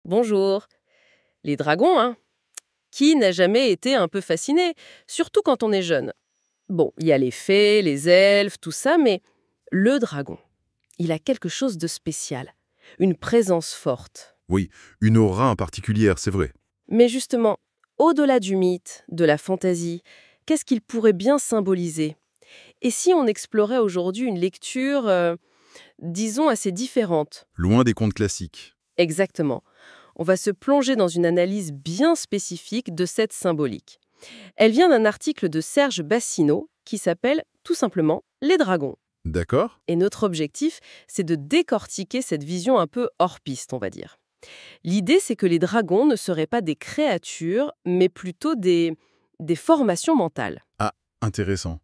Bonjour. Les dragons, hein? Qui n'a jamais été un peu fasciné? Surtout quand on est jeune. Bon, il y a les fées, les elfes, tout ça, mais le dragon, il a quelque chose de spécial. Une présence forte. Oui, une aura en particulière, c'est vrai. Mais justement, au-delà du mythe, de la fantaisie, qu'est-ce qu'il pourrait bien symboliser? Et si on explorait aujourd'hui une lecture, disons, assez différente? Loin des contes classiques. Exactement. On va se plonger dans une analyse bien spécifique de cette symbolique. Elle vient d'un article de Serge Bassino qui s'appelle tout simplement Les dragons. D'accord? Et notre objectif, c'est de décortiquer cette vision un peu hors piste, on va dire. L'idée, c'est que les dragons ne seraient pas des créatures, mais plutôt des formations mentales. Ah, intéressant.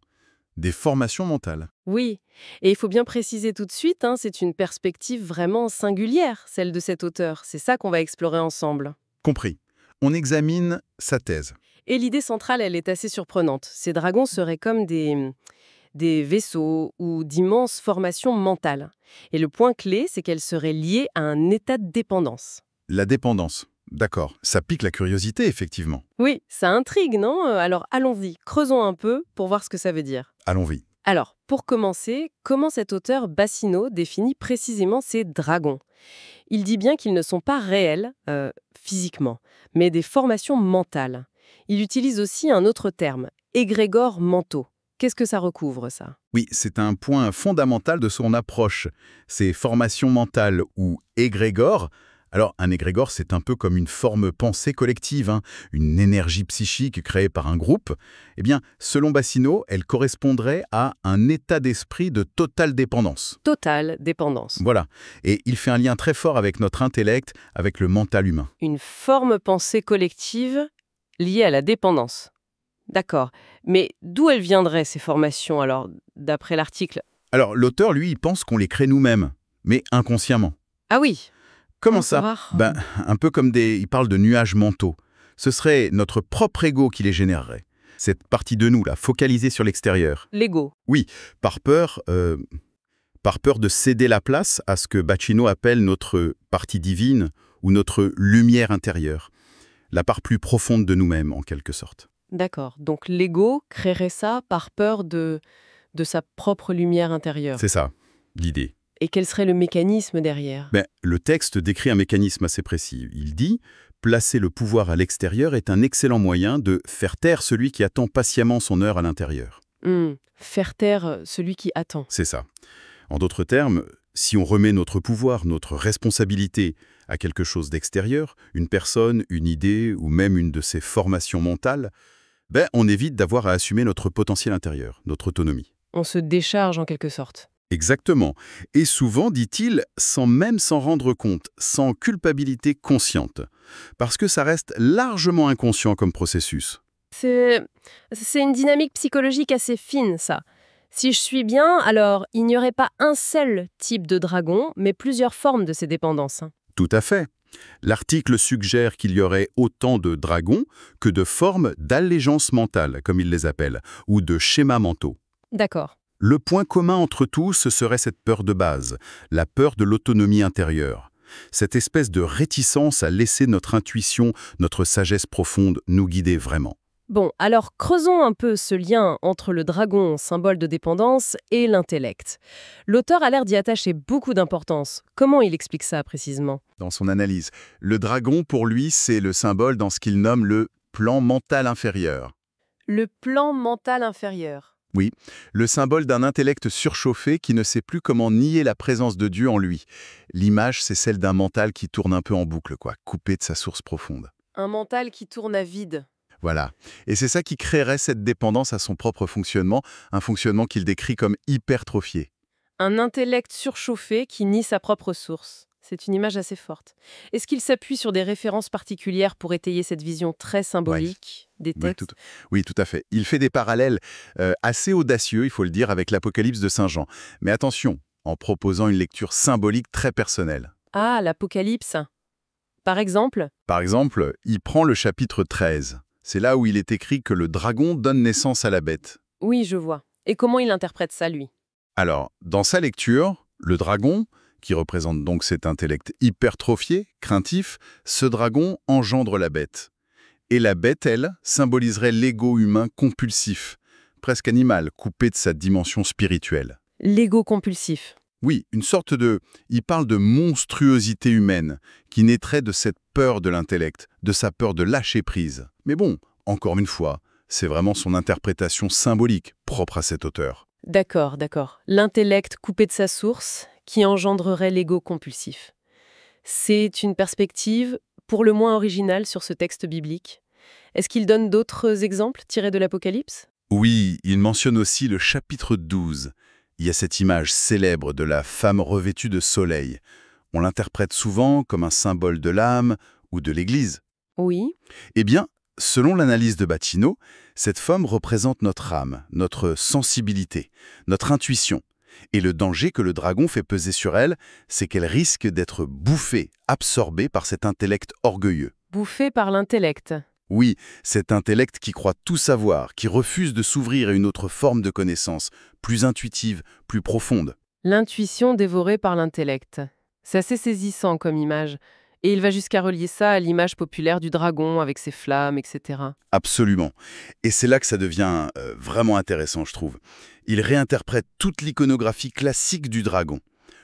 Des formations mentales. Oui, et il faut bien préciser tout de suite, hein, c'est une perspective vraiment singulière, celle de cet auteur. C'est ça qu'on va explorer ensemble. Compris. On examine sa thèse. Et l'idée centrale, elle est assez surprenante. Ces dragons seraient comme des vaisseaux ou d'immenses formations mentales. Et le point clé, c'est qu'elles seraient liées à un état de dépendance. La dépendance. D'accord. Ça pique la curiosité, effectivement. Oui, ça intrigue, non? Alors allons-y, creusons un peu pour voir ce que ça veut dire. Allons-y. Alors, pour commencer, comment cet auteur Bassino définit précisément ces dragons? Il dit bien qu'ils ne sont pas réels, physiquement, mais des formations mentales. Il utilise aussi un autre terme, égrégores mentaux. Qu'est-ce que ça recouvre, ça? Oui, c'est un point fondamental de son approche. Ces formations mentales ou égrégores. Alors, un égrégore, c'est un peu comme une forme pensée collective, hein, une énergie psychique créée par un groupe. Eh bien, selon Bassino, elle correspondrait à un état d'esprit de totale dépendance. Totale dépendance. Voilà. Et il fait un lien très fort avec notre intellect, avec le mental humain. Une forme pensée collective liée à la dépendance. D'accord. Mais d'où elles viendraient, ces formations, alors, d'après l'article? Alors, l'auteur, lui, il pense qu'on les crée nous-mêmes, mais inconsciemment. Ah oui. Comment Oh, c'est ça? rare. Un peu comme il parle de nuages mentaux. Ce serait notre propre ego qui les générerait. Cette partie de nous, là, focalisée sur l'extérieur. L'ego. Oui, par peur, par peur de céder la place à ce que Bacino appelle notre partie divine ou notre lumière intérieure. La part plus profonde de nous-mêmes, en quelque sorte. D'accord. Donc l'ego créerait ça par peur de sa propre lumière intérieure. C'est ça, l'idée. Et quel serait le mécanisme derrière? Le texte décrit un mécanisme assez précis. Il dit « Placer le pouvoir à l'extérieur est un excellent moyen de faire taire celui qui attend patiemment son heure à l'intérieur. Faire taire celui qui attend. » C'est ça. En d'autres termes, si on remet notre pouvoir, notre responsabilité à quelque chose d'extérieur, une personne, une idée ou même une de ses formations mentales, on évite d'avoir à assumer notre potentiel intérieur, notre autonomie. On se décharge en quelque sorte. Exactement. Et souvent, dit-il, sans même s'en rendre compte, sans culpabilité consciente. Parce que ça reste largement inconscient comme processus. C'est une dynamique psychologique assez fine, ça. Si je suis bien, alors il n'y aurait pas un seul type de dragon, mais plusieurs formes de ces dépendances. Tout à fait. L'article suggère qu'il y aurait autant de dragons que de formes d'allégeance mentale, comme il les appelle, ou de schémas mentaux. D'accord. Le point commun entre tous, ce serait cette peur de base, la peur de l'autonomie intérieure. Cette espèce de réticence à laisser notre intuition, notre sagesse profonde nous guider vraiment. Bon, alors creusons un peu ce lien entre le dragon, symbole de dépendance, et l'intellect. L'auteur a l'air d'y attacher beaucoup d'importance. Comment il explique ça précisément? Dans son analyse, le dragon, pour lui, c'est le symbole dans ce qu'il nomme le plan mental inférieur. Le plan mental inférieur. Oui, le symbole d'un intellect surchauffé qui ne sait plus comment nier la présence de Dieu en lui. L'image, c'est celle d'un mental qui tourne un peu en boucle, coupé de sa source profonde. Un mental qui tourne à vide. Voilà. Et c'est ça qui créerait cette dépendance à son propre fonctionnement, un fonctionnement qu'il décrit comme hypertrophié. Un intellect surchauffé qui nie sa propre source. C'est une image assez forte. Est-ce qu'il s'appuie sur des références particulières pour étayer cette vision très symbolique des Oui, textes? oui, tout à fait. Il fait des parallèles assez audacieux, il faut le dire, avec l'Apocalypse de Saint Jean. Mais attention, en proposant une lecture symbolique très personnelle. Ah, l'Apocalypse. Par exemple? Par exemple, il prend le chapitre 13. C'est là où il est écrit que le dragon donne naissance à la bête. Oui, je vois. Et comment il interprète ça, lui? Alors, dans sa lecture, le dragon, qui représente donc cet intellect hypertrophié, craintif, ce dragon engendre la bête. Et la bête, elle, symboliserait l'ego humain compulsif, presque animal, coupé de sa dimension spirituelle. L'ego compulsif. Oui, une sorte de... Il parle de monstruosité humaine, qui naîtrait de cette peur de l'intellect, de sa peur de lâcher prise. Mais bon, encore une fois, c'est vraiment son interprétation symbolique, propre à cet auteur. D'accord, d'accord. L'intellect coupé de sa source qui engendrerait l'ego compulsif. C'est une perspective pour le moins originale sur ce texte biblique. Est-ce qu'il donne d'autres exemples tirés de l'Apocalypse? Oui, il mentionne aussi le chapitre 12. Il y a cette image célèbre de la femme revêtue de soleil. On l'interprète souvent comme un symbole de l'âme ou de l'Église. Oui. Eh bien, selon l'analyse de Battineau, cette femme représente notre âme, notre sensibilité, notre intuition. Et le danger que le dragon fait peser sur elle, c'est qu'elle risque d'être bouffée, absorbée par cet intellect orgueilleux. Bouffé par l'intellect. Oui, cet intellect qui croit tout savoir, qui refuse de s'ouvrir à une autre forme de connaissance, plus intuitive, plus profonde. L'intuition dévorée par l'intellect. C'est assez saisissant comme image. Et il va jusqu'à relier ça à l'image populaire du dragon avec ses flammes, etc. Absolument. Et c'est là que ça devient vraiment intéressant, je trouve. Il réinterprète toute l'iconographie classique du dragon.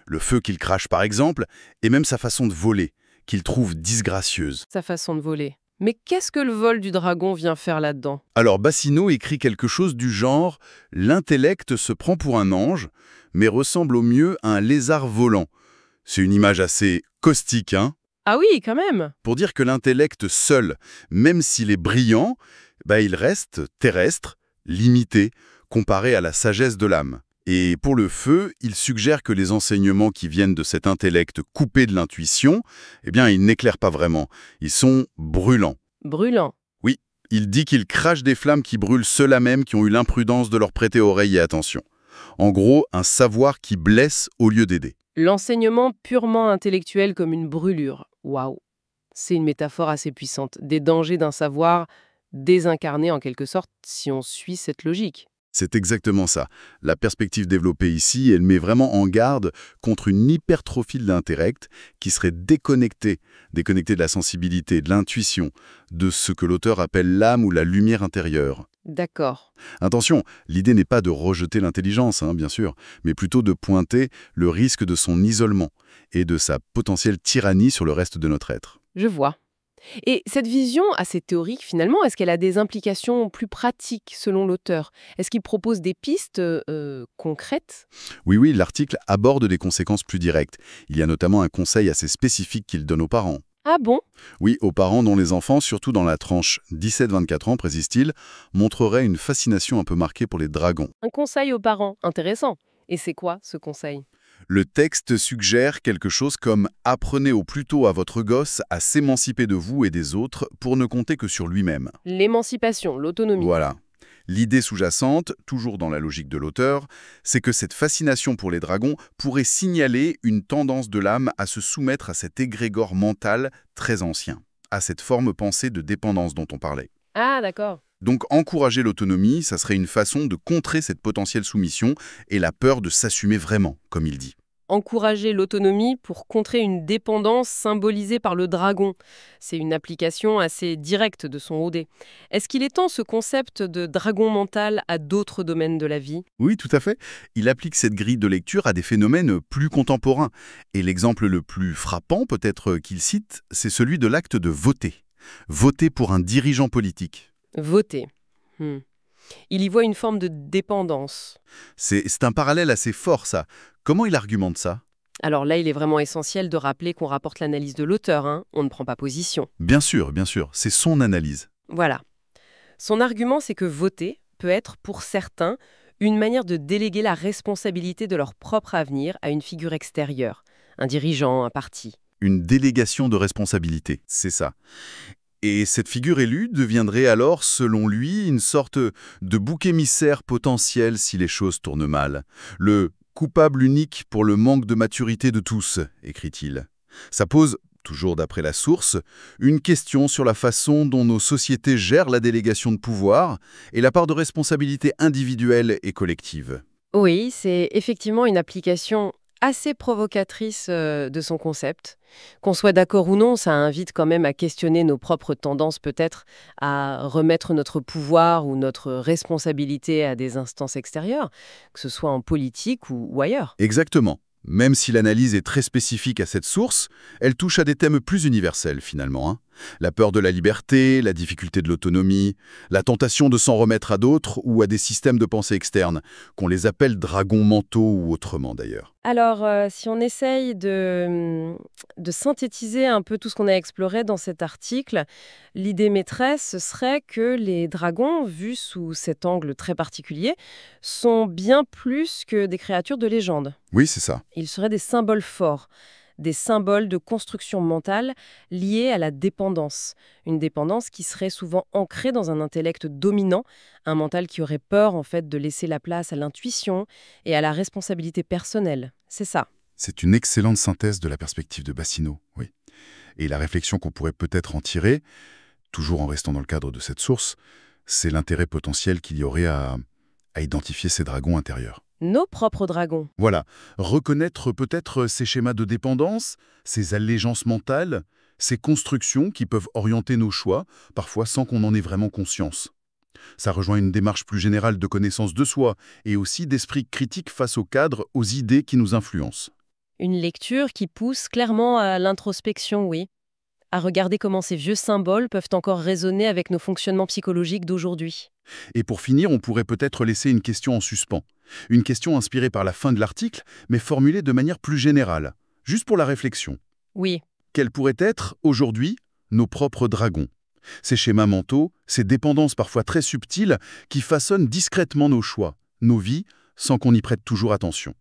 Le feu qu'il crache, par exemple, et même sa façon de voler, qu'il trouve disgracieuse. Sa façon de voler. Mais qu'est-ce que le vol du dragon vient faire là-dedans? Alors Bassino écrit quelque chose du genre « L'intellect se prend pour un ange, mais ressemble au mieux à un lézard volant ». C'est une image assez caustique, hein? Ah oui, quand même! Pour dire que l'intellect seul, même s'il est brillant, il reste terrestre, limité, comparé à la sagesse de l'âme. Et pour le feu, il suggère que les enseignements qui viennent de cet intellect coupé de l'intuition, ils n'éclairent pas vraiment. Ils sont brûlants. Brûlant. Oui, il dit qu'ils crachent des flammes qui brûlent ceux-là même qui ont eu l'imprudence de leur prêter oreille et attention. En gros, un savoir qui blesse au lieu d'aider. L'enseignement purement intellectuel comme une brûlure. Waouh! C'est une métaphore assez puissante. Des dangers d'un savoir désincarné en quelque sorte, si on suit cette logique. C'est exactement ça. La perspective développée ici, elle met vraiment en garde contre une hypertrophie de l'intellect qui serait déconnectée de la sensibilité, de l'intuition, de ce que l'auteur appelle l'âme ou la lumière intérieure. D'accord. Attention, l'idée n'est pas de rejeter l'intelligence, bien sûr, mais plutôt de pointer le risque de son isolement et de sa potentielle tyrannie sur le reste de notre être. Je vois. Et cette vision assez théorique, finalement, est-ce qu'elle a des implications plus pratiques selon l'auteur? Est-ce qu'il propose des pistes concrètes? Oui, l'article aborde des conséquences plus directes. Il y a notamment un conseil assez spécifique qu'il donne aux parents. Ah bon? Oui, aux parents dont les enfants, surtout dans la tranche 17-24 ans, précise-t-il, montreraient une fascination un peu marquée pour les dragons. Un conseil aux parents. Intéressant. Et c'est quoi, ce conseil? Le texte suggère quelque chose comme « Apprenez au plus tôt à votre gosse à s'émanciper de vous et des autres pour ne compter que sur lui-même ». L'émancipation, l'autonomie. Voilà. L'idée sous-jacente, toujours dans la logique de l'auteur, c'est que cette fascination pour les dragons pourrait signaler une tendance de l'âme à se soumettre à cet égrégore mental très ancien, à cette forme pensée de dépendance dont on parlait. Ah, d'accord. Donc encourager l'autonomie, ça serait une façon de contrer cette potentielle soumission et la peur de s'assumer vraiment, comme il dit. Encourager l'autonomie pour contrer une dépendance symbolisée par le dragon. C'est une application assez directe de son OD. Est-ce qu'il étend ce concept de dragon mental à d'autres domaines de la vie? Oui, tout à fait. Il applique cette grille de lecture à des phénomènes plus contemporains. Et l'exemple le plus frappant, peut-être qu'il cite, c'est celui de l'acte de voter. Voter pour un dirigeant politique. Voter. Il y voit une forme de dépendance. C'est un parallèle assez fort, ça. Comment il argumente ça? Alors là, il est vraiment essentiel de rappeler qu'on rapporte l'analyse de l'auteur, on ne prend pas position. Bien sûr, c'est son analyse. Voilà. Son argument, c'est que voter peut être, pour certains, une manière de déléguer la responsabilité de leur propre avenir à une figure extérieure, un dirigeant, un parti. Une délégation de responsabilité, c'est ça. Et cette figure élue deviendrait alors, selon lui, une sorte de bouc émissaire potentiel si les choses tournent mal. Le coupable unique pour le manque de maturité de tous, écrit-il. Ça pose, toujours d'après la source, une question sur la façon dont nos sociétés gèrent la délégation de pouvoir et la part de responsabilité individuelle et collective. Oui, c'est effectivement une application assez provocatrice de son concept. Qu'on soit d'accord ou non, ça invite quand même à questionner nos propres tendances peut-être, à remettre notre pouvoir ou notre responsabilité à des instances extérieures, que ce soit en politique ou ailleurs. Exactement. Même si l'analyse est très spécifique à cette source, elle touche à des thèmes plus universels finalement, hein. La peur de la liberté, la difficulté de l'autonomie, la tentation de s'en remettre à d'autres ou à des systèmes de pensée externes, qu'on les appelle dragons mentaux ou autrement d'ailleurs. Alors, si on essaye de synthétiser un peu tout ce qu'on a exploré dans cet article, l'idée maîtresse, ce serait que les dragons, vus sous cet angle très particulier, sont bien plus que des créatures de légende. Oui, c'est ça. Ils seraient des symboles forts, des symboles de construction mentale liés à la dépendance. Une dépendance qui serait souvent ancrée dans un intellect dominant, un mental qui aurait peur en fait de laisser la place à l'intuition et à la responsabilité personnelle. C'est ça. C'est une excellente synthèse de la perspective de Bassino, oui. Et la réflexion qu'on pourrait peut-être en tirer, toujours en restant dans le cadre de cette source, c'est l'intérêt potentiel qu'il y aurait à identifier ces dragons intérieurs. Nos propres dragons. Voilà, reconnaître peut-être ces schémas de dépendance, ces allégeances mentales, ces constructions qui peuvent orienter nos choix, parfois sans qu'on en ait vraiment conscience. Ça rejoint une démarche plus générale de connaissance de soi et aussi d'esprit critique face au cadre, aux idées qui nous influencent. Une lecture qui pousse clairement à l'introspection, oui. À regarder comment ces vieux symboles peuvent encore résonner avec nos fonctionnements psychologiques d'aujourd'hui. Et pour finir, on pourrait peut-être laisser une question en suspens. Une question inspirée par la fin de l'article, mais formulée de manière plus générale, juste pour la réflexion. Oui. Quels pourraient être, aujourd'hui, nos propres dragons? Ces schémas mentaux, ces dépendances parfois très subtiles qui façonnent discrètement nos choix, nos vies, sans qu'on y prête toujours attention.